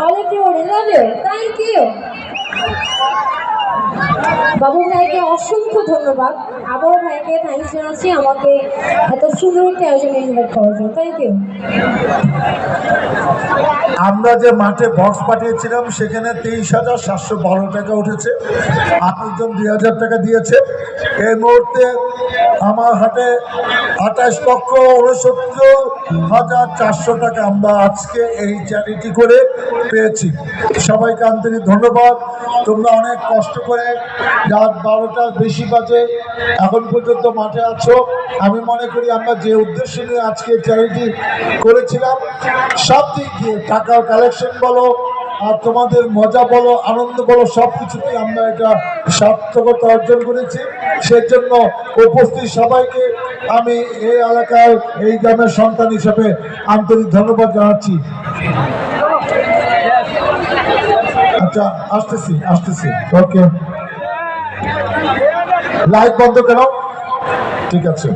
All of you, love you. Thank you. বাবু ভাইকে অসংখ্য ধন্যবাদ। আবারও ভাইকে থ্যাংকস জানাচ্ছি আমাকে এত সুন্দর একটা আয়োজনে ইনভাইট করার জন্য। Thank you. আমরা যে মাঠে বক্স পাঠিয়েছিলাম সেখানে 23,712 টাকা উঠেছে। আপনাদের 2,000 টাকা দিয়েছে। এই মুহূর্তে আমার হাতে 28,69,400 টাকা আমরা আজকে এই চ্যারিটি করে পেয়েছি। সবাইকে আন্তরিক ধন্যবাদ। তোমরা অনেক কষ্ট করে রাত 12টার বেশি বাজে এখন পর্যন্ত মাঠে আছো। আমি মনে করি আমরা যে উদ্দেশ্য নিয়ে আজকে চ্যারিটি করেছিলাম সব দিক দিয়ে টাকা কালেকশন বলো আর তোমাদের মজা বলো আনন্দ বলো সব কিছুতে আমরা এটা সার্থকতা অর্জন করেছি। সেই জন্য উপস্থিত সবাইকে আমি এই এলাকার এই গ্রামের সন্তান হিসেবে আন্তরিক ধন্যবাদ জানাচ্ছি। আচ্ছা আসতেছি ওকে লাইট বন্ধ কেন ঠিক আছে।